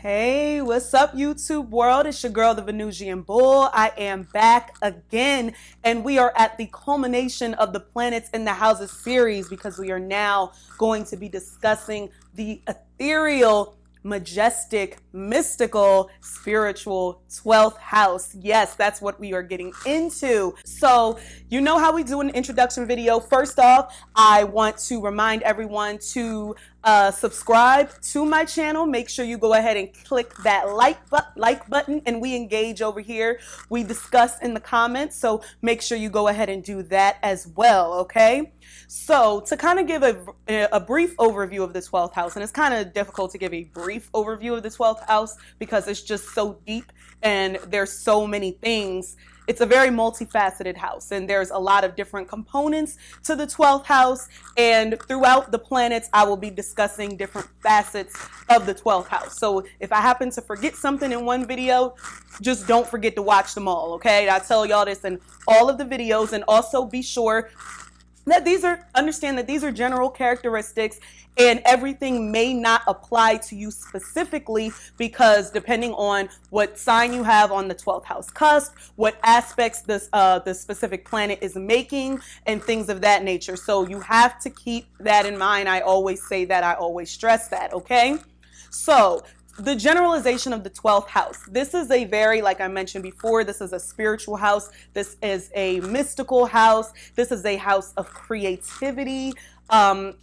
Hey, what's up, YouTube world? It's your girl, the Venusian Bull. I am back again, and we are at the culmination of the planets in the houses series because we are now going to be discussing the ethereal, majestic, mystical, spiritual 12th house. Yes, that's what we are getting into. So, you know how we do an introduction video. First off, I want to remind everyone to subscribe to my channel. Make sure you go ahead and click that like button, and we engage over here. We discuss in the comments, so make sure you go ahead and do that as well, okay? So to kind of give a brief overview of the 12th house, and it's kind of difficult to give a brief overview of the 12th house because it's just so deep and there's so many things. It's a very multifaceted house, and there's a lot of different components to the 12th house, and throughout the planets I will be discussing different facets of the 12th house. So if I happen to forget something in one video, just don't forget to watch them all, okay? I tell y'all this in all of the videos, and also be sure that understand that these are general characteristics, and everything may not apply to you specifically because depending on what sign you have on the 12th house cusp, what aspects the specific planet is making, and things of that nature. So you have to keep that in mind. I always say that, I always stress that, okay? So the generalization of the 12th house. This is a very, like I mentioned before, this is a spiritual house. This is a mystical house. This is a house of creativity.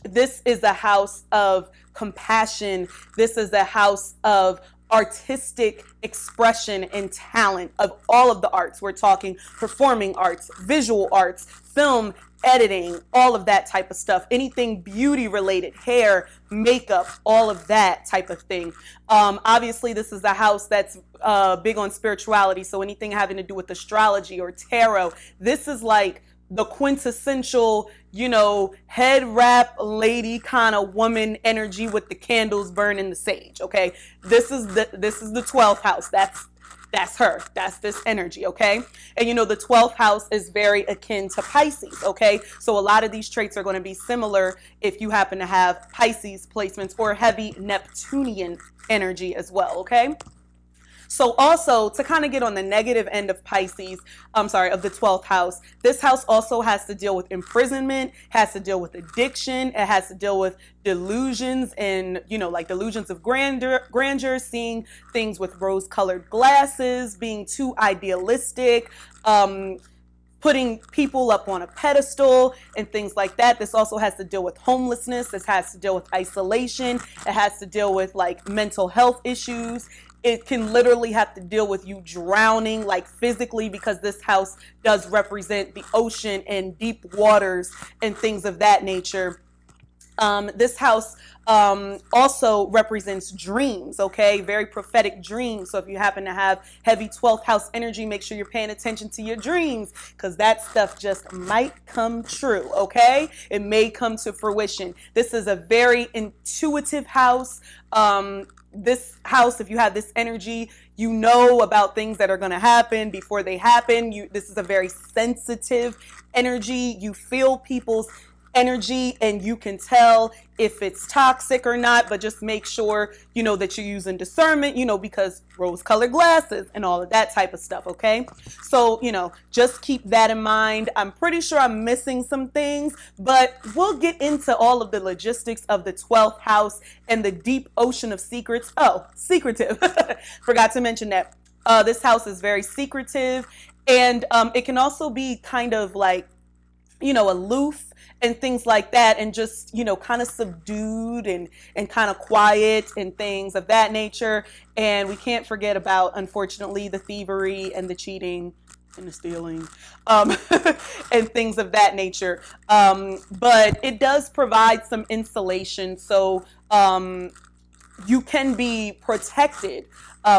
This is a house of compassion. This is a house of artistic expression and talent of all of the arts. We're talking performing arts, visual arts, film, editing, all of that type of stuff, anything beauty related, hair, makeup, all of that type of thing. Obviously, this is a house that's big on spirituality, so anything having to do with astrology or tarot, this is like the quintessential, you know, head wrap lady kind of woman energy with the candles burning the sage, okay? This is the 12th house. That's her. That's this energy, okay? And you know, the 12th house is very akin to Pisces, okay? So a lot of these traits are going to be similar if you happen to have Pisces placements or heavy Neptunian energy as well, okay? So also, to kind of get on the negative end of Pisces, of the 12th house, this house also has to deal with imprisonment, has to deal with addiction, it has to deal with delusions and, you know, like delusions of grandeur, seeing things with rose-colored glasses, being too idealistic, putting people up on a pedestal and things like that. This also has to deal with homelessness. This has to deal with isolation. It has to deal with like mental health issues. It can literally have to deal with you drowning, like physically, because this house does represent the ocean and deep waters and things of that nature. This house also represents dreams, okay? Very prophetic dreams. So if you happen to have heavy 12th house energy, make sure you're paying attention to your dreams because that stuff just might come true, okay? It may come to fruition. This is a very intuitive house. This house, if you have this energy, you know about things that are going to happen before they happen. This is a very sensitive energy. You feel people's energy and you can tell if it's toxic or not, but just make sure, you know, that you're using discernment, you know, because rose-colored glasses and all of that type of stuff, okay? So, you know, just keep that in mind. I'm pretty sure I'm missing some things, but we'll get into all of the logistics of the 12th house and the deep ocean of secrets. Oh, secretive. Forgot to mention that. This house is very secretive, and it can also be kind of like, you know, aloof and things like that, and just, you know, kind of subdued and kind of quiet and things of that nature. And we can't forget about, unfortunately, the thievery and the cheating and the stealing and things of that nature. But it does provide some insulation, so you can be protected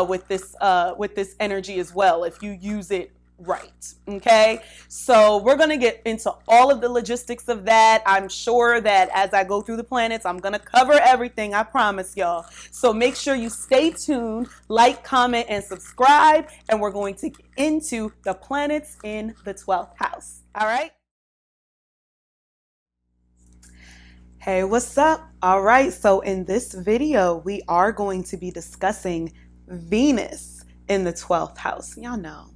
with this energy as well if you use it right. Okay, so we're going to get into all of the logistics of that. I'm sure that as I go through the planets, I'm going to cover everything, I promise y'all. So make sure you stay tuned, like, comment, and subscribe, and we're going to get into the planets in the 12th house. All right. Hey, what's up? All right, so in this video, we are going to be discussing Venus in the 12th house. Y'all know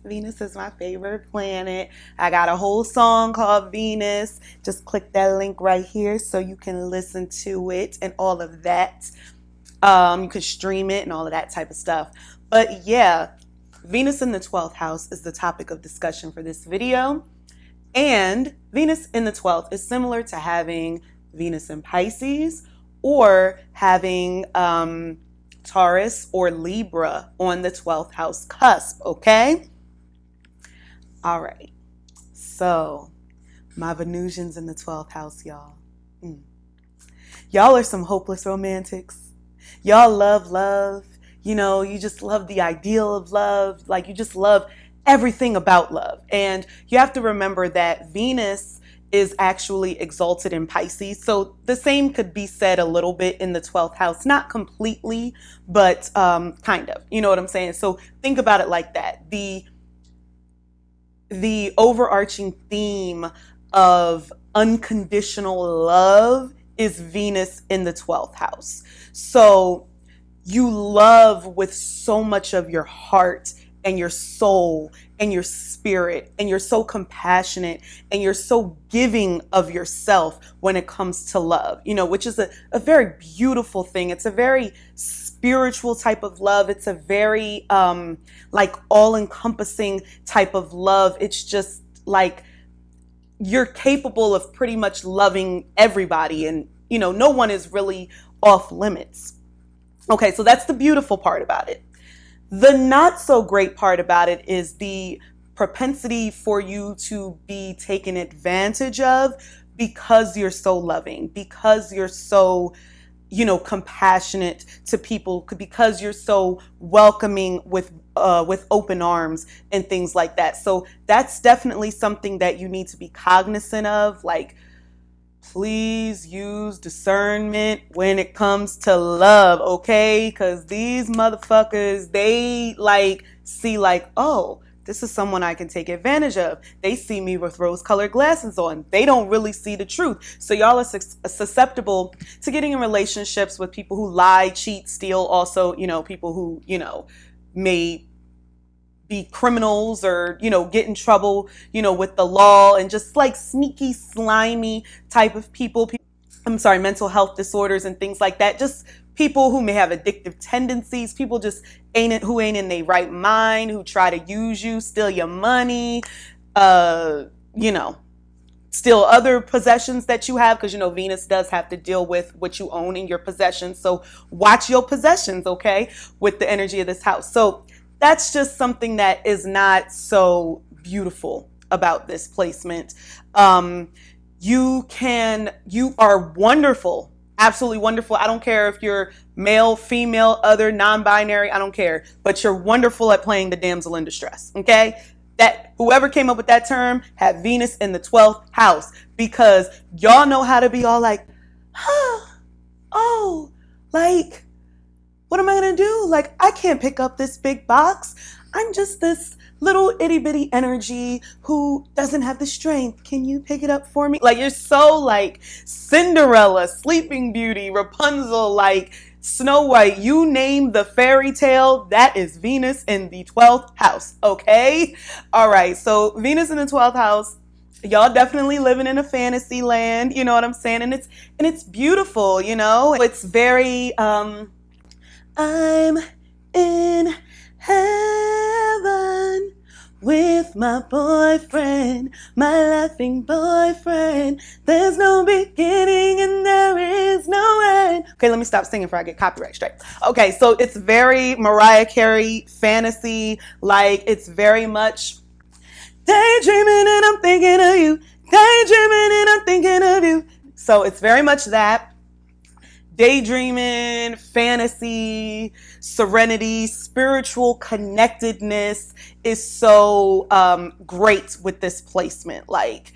Venus is my favorite planet. I got a whole song called Venus. Just click that link right here so you can listen to it and all of that. You can stream it and all of that type of stuff. But yeah, Venus in the 12th house is the topic of discussion for this video. And Venus in the 12th is similar to having Venus in Pisces or having Taurus or Libra on the 12th house cusp, okay? All right. So, my Venusians in the 12th house, y'all. Y'all are some hopeless romantics. Y'all love love. You know, you just love the ideal of love. Like, you just love everything about love. And you have to remember that Venus is actually exalted in Pisces. So the same could be said a little bit in the 12th house, not completely, but kind of, you know what I'm saying? So think about it like that. The overarching theme of unconditional love is Venus in the 12th house. So you love with so much of your heart and your soul and your spirit, and you're so compassionate and you're so giving of yourself when it comes to love, you know, which is a very beautiful thing. It's a very spiritual type of love. It's a very like all-encompassing type of love. It's just like you're capable of pretty much loving everybody, and you know, no one is really off limits. Okay, so that's the beautiful part about it. The not so great part about it is the propensity for you to be taken advantage of because you're so loving, because you're so, you know, compassionate to people, because you're so welcoming with open arms and things like that. So that's definitely something that you need to be cognizant of. Like, please use discernment when it comes to love, okay? Because these motherfuckers, they like see like, oh, this is someone I can take advantage of. They see me with rose-colored glasses on. They don't really see the truth. So y'all are susceptible to getting in relationships with people who lie, cheat, steal. Also, you know, people who, you know, may be criminals or, you know, get in trouble, you know, with the law, and just like sneaky, slimy type of people. Mental health disorders and things like that. Just people who may have addictive tendencies, people just ain't in their right mind, who try to use you, steal your money, you know, steal other possessions that you have, because you know Venus does have to deal with what you own in your possessions. So watch your possessions, okay, with the energy of this house. So that's just something that is not so beautiful about this placement. You are wonderful, absolutely wonderful. I don't care if you're male, female, other, non-binary, I don't care. But you're wonderful at playing the damsel in distress, okay? That whoever came up with that term had Venus in the 12th house, because y'all know how to be all like, oh, like, what am I going to do? Like, I can't pick up this big box. I'm just this little itty bitty energy who doesn't have the strength. Can you pick it up for me? Like, you're so like Cinderella, Sleeping Beauty, Rapunzel, like Snow White. You name the fairy tale, that is Venus in the 12th house. Okay. All right. So Venus in the 12th house, y'all definitely living in a fantasy land. You know what I'm saying? And it's beautiful, you know, it's very, I'm in heaven with my boyfriend, my laughing boyfriend. There's no beginning and there is no end. Okay, let me stop singing before I get copyright strike. Okay, so it's very Mariah Carey fantasy, like it's very much daydreaming and I'm thinking of you, daydreaming and I'm thinking of you. So it's very much that. Daydreaming, fantasy, serenity, spiritual connectedness is so great with this placement. Like,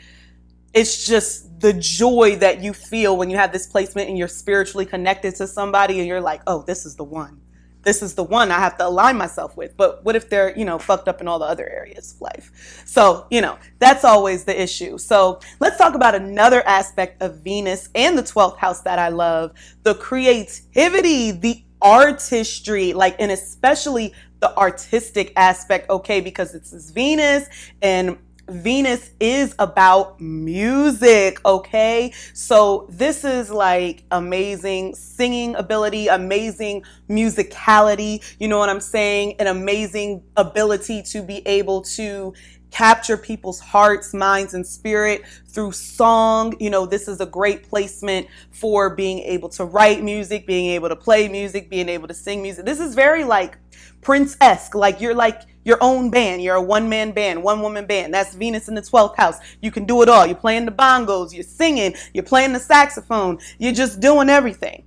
it's just the joy that you feel when you have this placement and you're spiritually connected to somebody and you're like, oh, this is the one. this is the one I have to align myself with. But what if they're, fucked up in all the other areas of life? So, that's always the issue. So let's talk about another aspect of Venus and the 12th house that I love: the creativity, the artistry, and especially the artistic aspect, okay, because this is Venus, and Venus is about music, okay? So this is amazing singing ability, amazing musicality, you know what I'm saying? An amazing ability to be able to capture people's hearts, minds, and spirit through song. This is a great placement for being able to write music, being able to play music, being able to sing music. This is very Prince-esque, you're your own band. You're a one-man band, one-woman band. That's Venus in the 12th house. You can do it all. You're playing the bongos, you're singing, you're playing the saxophone, you're just doing everything.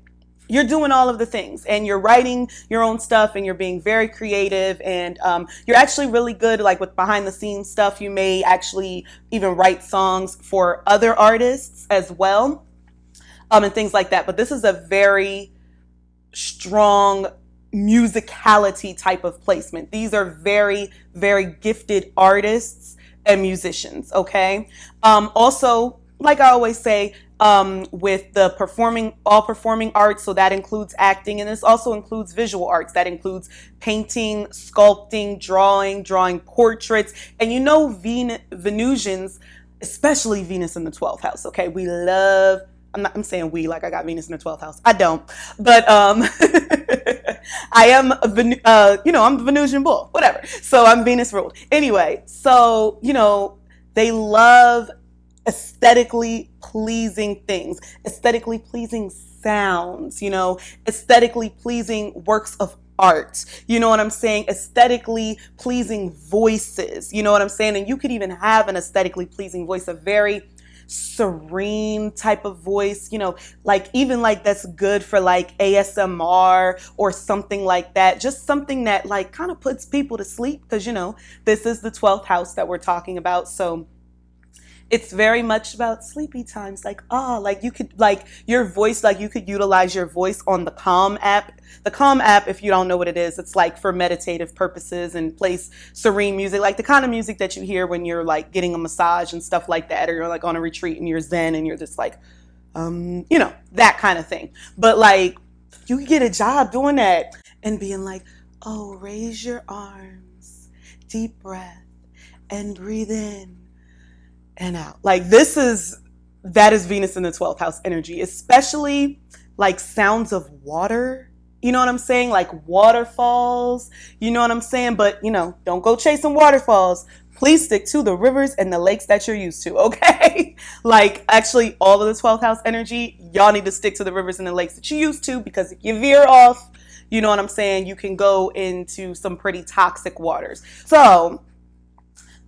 You're doing all of the things, and you're writing your own stuff, and you're being very creative, and you're actually really good with behind the scenes stuff. You may actually even write songs for other artists as well, and things like that. But this is a very strong musicality type of placement. These are very, very gifted artists and musicians, okay? Also, like I always say, with the all performing arts, so that includes acting, and this also includes visual arts. That includes painting, sculpting, drawing portraits. And Venusians, especially Venus in the 12th house, okay? We love, I'm saying we, I got Venus in the 12th house. I don't, but I am, I'm the Venusian bull, whatever. So I'm Venus ruled. Anyway, so, they love aesthetically pleasing things, aesthetically pleasing sounds, aesthetically pleasing works of art, you know what I'm saying? Aesthetically pleasing voices, you know what I'm saying? And you could even have an aesthetically pleasing voice, a very serene type of voice, even that's good for ASMR or something like that. Just something that kind of puts people to sleep, because this is the 12th house that we're talking about. So it's very much about sleepy times. You could your voice, you could utilize your voice on the Calm app. The Calm app, if you don't know what it is, it's for meditative purposes and plays serene music, the kind of music that you hear when you're getting a massage and stuff like that, or you're on a retreat and you're zen and you're just that kind of thing. But you could get a job doing that and being oh, raise your arms, deep breath, and breathe in and out. That is Venus in the 12th house energy, especially sounds of water. You know what I'm saying? Waterfalls, you know what I'm saying? But, don't go chasing waterfalls. Please stick to the rivers and the lakes that you're used to, okay? Actually, all of the 12th house energy, y'all need to stick to the rivers and the lakes that you're used to, because if you veer off, you know what I'm saying, you can go into some pretty toxic waters. So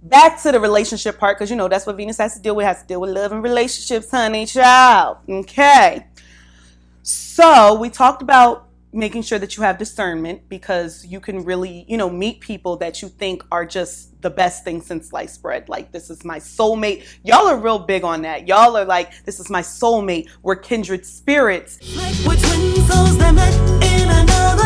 back to the relationship part, because that's what Venus has to deal with. Has to deal with love and relationships, honey, child. Okay. So we talked about making sure that you have discernment, because you can really, meet people that you think are just the best thing since sliced bread. This is my soulmate. Y'all are real big on that. Y'all are this is my soulmate. We're kindred spirits. We're twin souls that met in another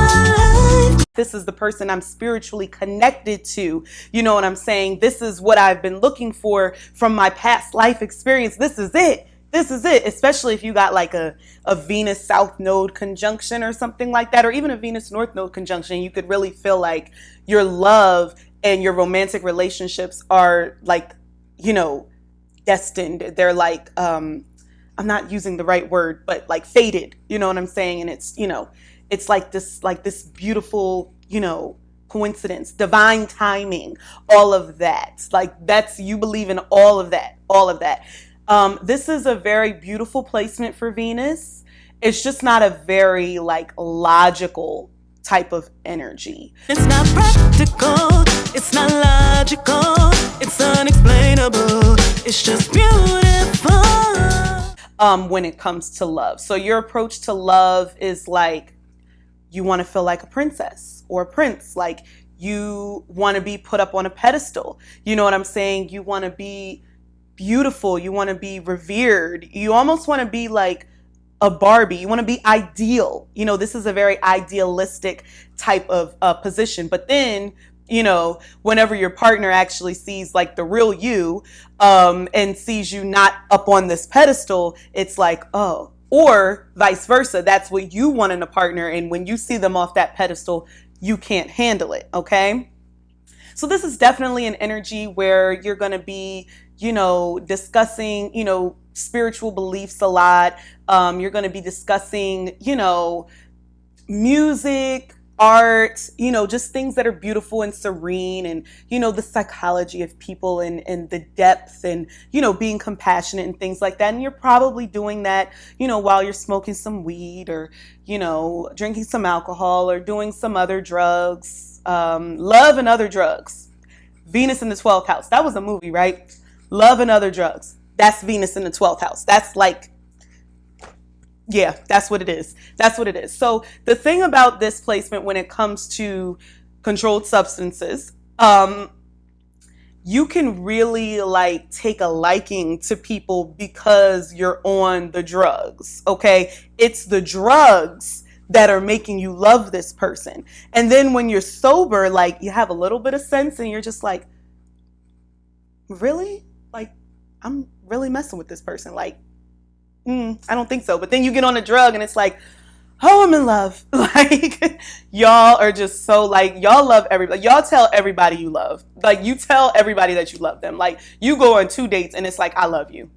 life. This is the person I'm spiritually connected to. You know what I'm saying? This is what I've been looking for from my past life experience. This is it. This is it, especially if you got a Venus South Node conjunction or something like that, or even a Venus North Node conjunction. You could really feel your love and your romantic relationships are destined. They're I'm not using the right word, but fated. You know what I'm saying? And it's it's this beautiful coincidence, divine timing, all of that. That's, you believe in all of that. This is a very beautiful placement for Venus. It's just not a very logical type of energy. It's not practical, it's not logical, it's unexplainable, it's just beautiful. When it comes to love. So your approach to love is you want to feel like a princess or a prince. You want to be put up on a pedestal. You know what I'm saying? You want to be beautiful. You want to be revered. You almost want to be a Barbie. You want to be ideal. This is a very idealistic type of position. But then, whenever your partner actually sees like the real you, and sees you not up on this pedestal, it's like, oh, or vice versa. That's what you want in a partner. And when you see them off that pedestal, you can't handle it. Okay. So this is definitely an energy where you're going to be, discussing, spiritual beliefs a lot. You're going to be discussing, music, art, just things that are beautiful and serene, and, the psychology of people, and the depth, and, being compassionate and things like that. And you're probably doing that, while you're smoking some weed, or, drinking some alcohol, or doing some other drugs. Love and Other Drugs. Venus in the 12th house. That was a movie, right? Love and Other Drugs. That's Venus in the 12th house. That's like, yeah, that's what it is. That's what it is. So the thing about this placement when it comes to controlled substances, you can really like take a liking to people because you're on the drugs. Okay. It's the drugs that are making you love this person. And then when you're sober, like you have a little bit of sense and you're just like, really? Like, I'm really messing with this person. Like, I don't think so. But then you get on a drug and it's like, oh, I'm in love. Like, y'all are just so like, y'all love everybody. Y'all tell everybody you love. Like, you tell everybody that you love them. Like, you go on 2 dates and it's like, I love you.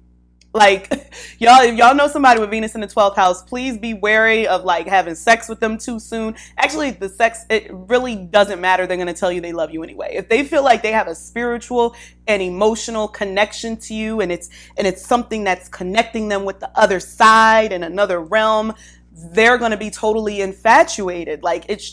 Like, y'all, if y'all know somebody with Venus in the 12th house, please be wary of like having sex with them too soon. Actually, the sex, it really doesn't matter. They're going to tell you they love you anyway. If they feel like they have a spiritual and emotional connection to you, and it's something that's connecting them with the other side and another realm, they're going to be totally infatuated. Like, it's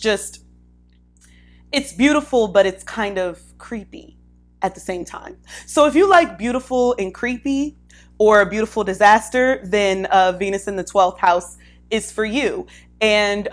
beautiful, but it's kind of creepy at the same time. So if you like beautiful and creepy, or a beautiful disaster, then Venus in the 12th house is for you. And,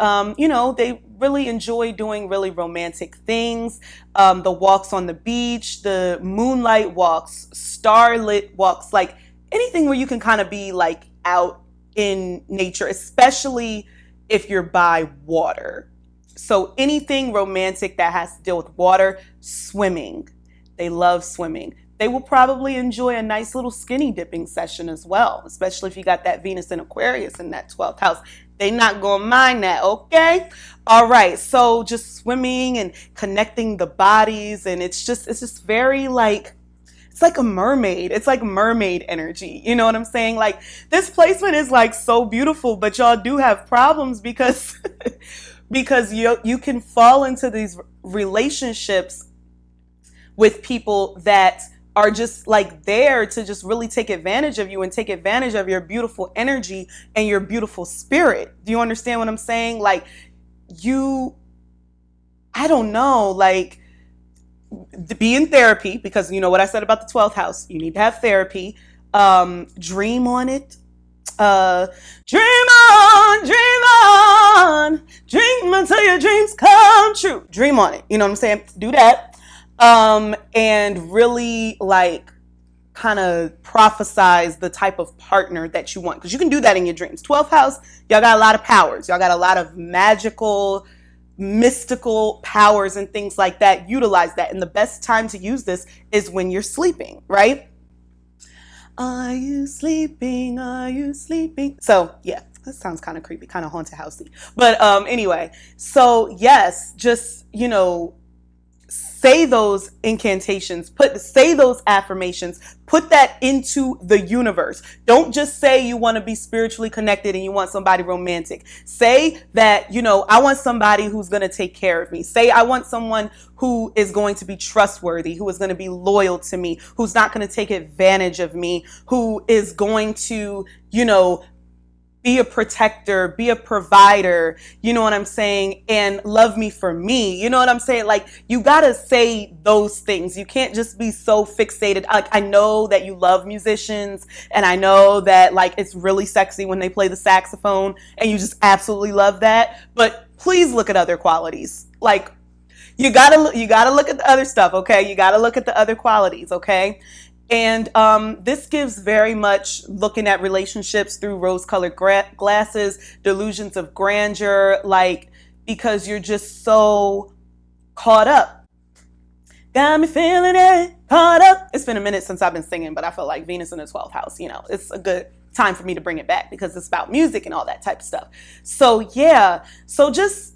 they really enjoy doing really romantic things. The walks on the beach, the moonlight walks, starlit walks, like anything where you can kind of be like out in nature, especially if you're by water. So anything romantic that has to deal with water, swimming. They love swimming. They will probably enjoy a nice little skinny dipping session as well, especially if you got that Venus in Aquarius in that 12th house. They not gonna mind that, okay? All right, so just swimming and connecting the bodies, and it's just very like, it's like a mermaid. It's like mermaid energy. You know what I'm saying? Like, this placement is like so beautiful, but y'all do have problems because because you can fall into these relationships with people that are just like there to just really take advantage of you and take advantage of your beautiful energy and your beautiful spirit. Do you understand what I'm saying? Like, I don't know, like, to be in therapy, because you know what I said about the 12th house, you need to have therapy. Dream on it. Dream on, dream until your dreams come true. Dream on it. You know what I'm saying? Do that. And really like kind of prophesize the type of partner that you want, because you can do that in your dreams. 12th house, y'all got a lot of powers. Y'all got a lot of magical, mystical powers and things like that. Utilize that. And the best time to use this is when you're sleeping, right? Are you sleeping? Are you sleeping? So yeah, that sounds kind of creepy, kind of haunted housey. But anyway, so yes, just, say those incantations, say those affirmations, put that into the universe. Don't just say you want to be spiritually connected and you want somebody romantic. Say that, I want somebody who's going to take care of me. Say I want someone who is going to be trustworthy, who is going to be loyal to me, who's not going to take advantage of me, who is going to, be a protector, be a provider, you know what I'm saying, and love me for me, you know what I'm saying? Like, you gotta say those things. You can't just be so fixated. Like, I know that you love musicians, and I know that, like, it's really sexy when they play the saxophone, and you just absolutely love that, but please look at other qualities. Like, you gotta look at the other stuff, okay? You gotta look at the other qualities, okay? And this gives very much looking at relationships through rose-colored glasses, delusions of grandeur, like, because you're just so caught up. Got me feeling it, caught up. It's been a minute since I've been singing, but I feel like Venus in the 12th house, it's a good time for me to bring it back because it's about music and all that type of stuff. So yeah, so just,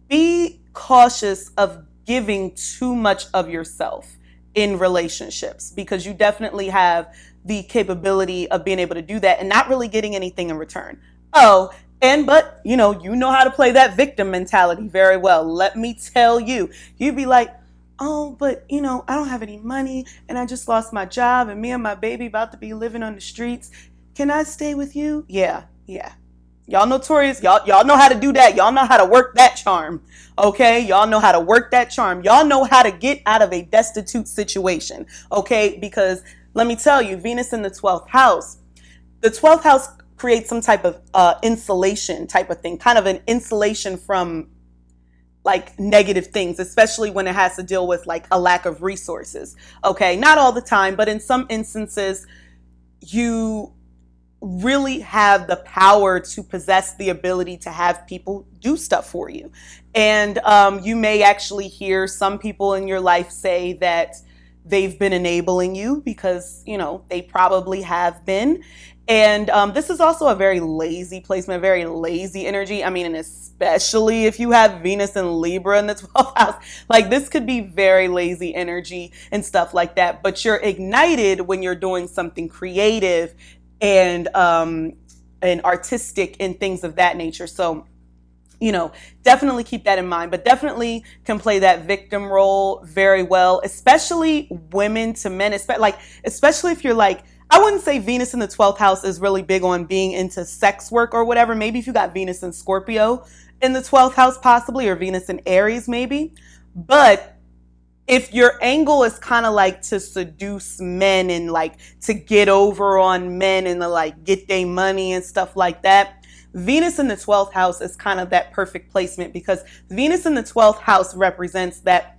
be cautious of giving too much of yourself in relationships, because you definitely have the capability of being able to do that and not really getting anything in return. But you know how to play that victim mentality very well. Let me tell you, you'd be like, oh, but I don't have any money and I just lost my job and me and my baby about to be living on the streets. Can I stay with you? Yeah. Y'all notorious. Y'all know how to do that. Y'all know how to work that charm. Okay? Y'all know how to work that charm. Y'all know how to get out of a destitute situation. Okay? Because let me tell you, Venus in the 12th house, the 12th house creates some type of insulation type of thing, kind of an insulation from like negative things, especially when it has to deal with like a lack of resources. Okay? Not all the time, but in some instances, you really have the power to possess the ability to have people do stuff for you. And you may actually hear some people in your life say that they've been enabling you because, they probably have been. And this is also a very lazy placement, a very lazy energy. I mean, and especially if you have Venus and Libra in the 12th house, like this could be very lazy energy and stuff like that. But you're ignited when you're doing something creative and artistic and things of that nature. So, definitely keep that in mind, but definitely can play that victim role very well, especially women to men, especially if you're like, I wouldn't say Venus in the 12th house is really big on being into sex work or whatever. Maybe if you got Venus in Scorpio in the 12th house possibly, or Venus in Aries maybe. But if your angle is kind of like to seduce men and like to get over on men and to like get their money and stuff like that, Venus in the 12th house is kind of that perfect placement, because Venus in the 12th house represents that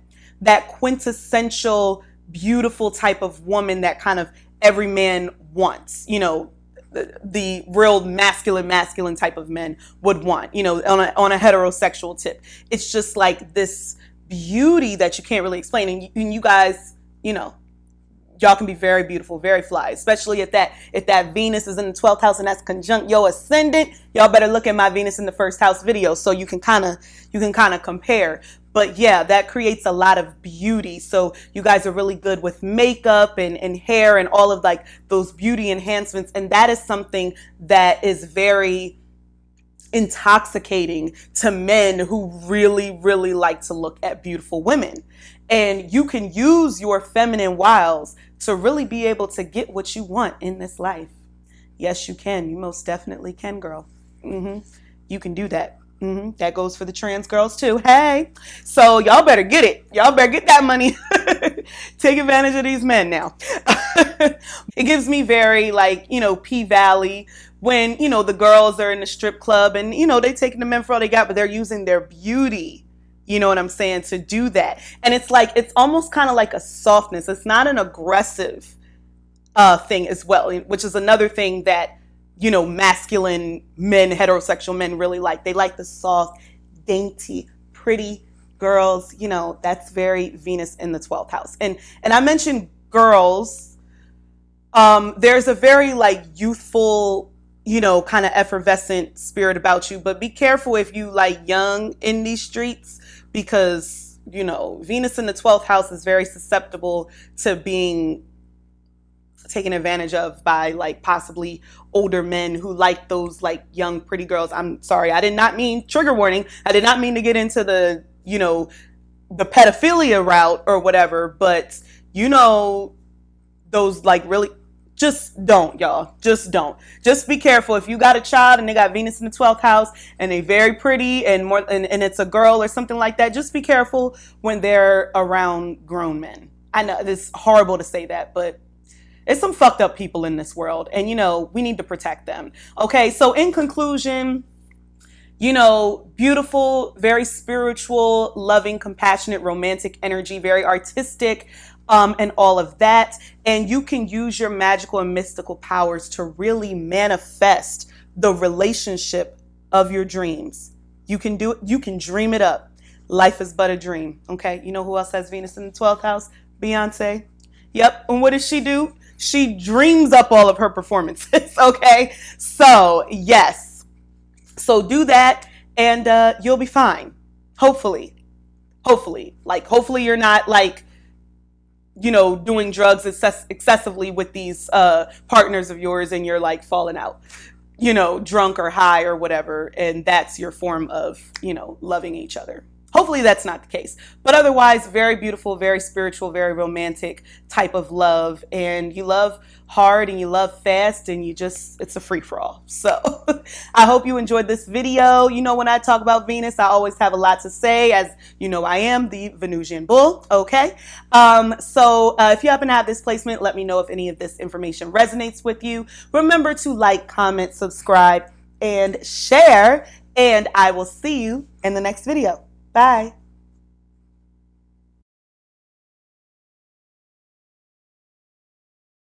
quintessential beautiful type of woman that kind of every man wants, the real masculine type of men would want, on a heterosexual tip. It's just like this beauty that you can't really explain. And you guys, y'all can be very beautiful, very fly, especially if that Venus is in the 12th house and that's conjunct your ascendant. Y'all better look at my Venus in the first house video so you can kind of compare. But yeah, that creates a lot of beauty. So you guys are really good with makeup and hair and all of like those beauty enhancements. And that is something that is very intoxicating to men who really, really like to look at beautiful women. And you can use your feminine wiles to really be able to get what you want in this life. Yes, you can. You most definitely can, girl. You can do that. That goes for the trans girls too. Hey, so y'all better get it. Y'all better get that money. Take advantage of these men now. It gives me very like, P-Valley when, the girls are in the strip club and, they taking the men for all they got, but they're using their beauty, you know what I'm saying, to do that. And it's like, it's almost kind of like a softness. It's not an aggressive thing as well, which is another thing that, masculine men, heterosexual men really like. They like the soft, dainty, pretty girls. That's very Venus in the 12th house. And I mentioned girls. There's a very like youthful, kind of effervescent spirit about you, but be careful if you like young in these streets, because, Venus in the 12th house is very susceptible to being taken advantage of by like possibly older men who like those like young pretty girls. I'm sorry, I did not mean, trigger warning, I did not mean to get into the the pedophilia route or whatever, but those like really, just don't, y'all, just don't. Just be careful if you got a child and they got Venus in the 12th house and they very pretty and more and it's a girl or something like that. Just be careful when they're around grown men. I know it's horrible to say that, but it's some fucked up people in this world, and we need to protect them. Okay, so in conclusion, beautiful, very spiritual, loving, compassionate, romantic energy, very artistic, and all of that. And you can use your magical and mystical powers to really manifest the relationship of your dreams. You can do it. You can dream it up. Life is but a dream. Okay. You know who else has Venus in the 12th house? Beyonce. Yep. And what does she do? She dreams up all of her performances. Okay. So yes. So do that and you'll be fine. Hopefully. Hopefully you're not like, doing drugs excessively with these partners of yours and you're like falling out, drunk or high or whatever. And that's your form of, loving each other. Hopefully that's not the case. But otherwise, very beautiful, very spiritual, very romantic type of love. And you love hard and you love fast and it's a free-for-all. So I hope you enjoyed this video. When I talk about Venus, I always have a lot to say, as I am the Venusian bull. Okay. So if you happen to have this placement, let me know if any of this information resonates with you. Remember to like, comment, subscribe, and share. And I will see you in the next video. Bye.